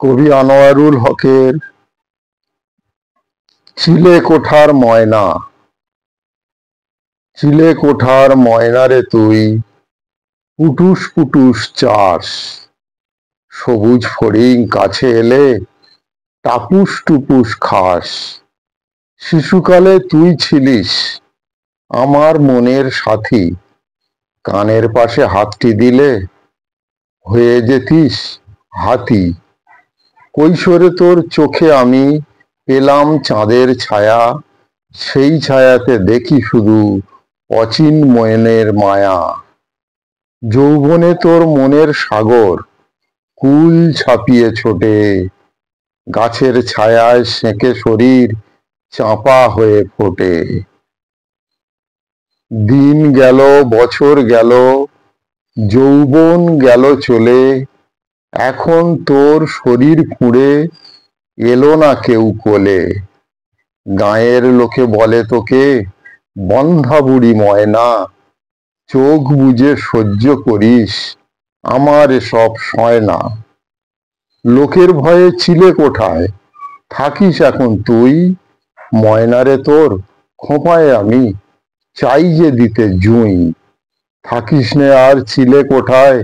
কবি আনোয়ারুল হকের চিলেকোঠার ময়না। চিলেকোঠার ময়না রে তুই, পুটুস পুটুস চাস, সবুজ ফড়িং কাছে এলে টাপুস টুপুস খাস। শিশুকালে তুই ছিলিস আমার মনের সাথী, কানের পাশে হাতটি দিলে হয়ে যেতিস হাতি। কৈশোরে তোর চোখে আমি পেলাম চাঁদের ছায়া, সেই ছায়াতে দেখি শুধু অচিন্ময়ের মায়া। যৌবনে তোর মনের সাগর কুল ছাপিয়ে ছোটে, গাছের ছায়ায় সেঁকে শরীর চাপা হয়ে ফোটে। দিন গেল বছর গেল, যৌবন গেল চলে, এখন তোর শরীর খুঁড়ে এলো না কেউ কোলে। গাঁয়ের লোকে বলে তোকে বন্ধা বুড়ি ময়না, চোখ বুজে সহ্য করিস আমার এসব সয় না। লোকের ভয়ে চিলেকোঠায় থাকিস এখন তুই, ময়নারে তোর খোঁপায় আমি চাই যে দিতে জুঁই। থাকিস নে আর চিলেকোঠায়,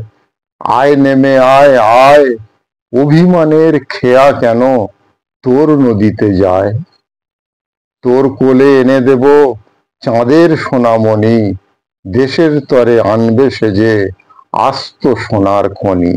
আয় নেমে আয় আয়, অভিমানের খেয়া কেন তোর নদীতে যায়। তোর কোলে এনে দেব চাঁদের সোনামণি, দেশের তরে আনবে সেজে আস্ত সোনার খনি।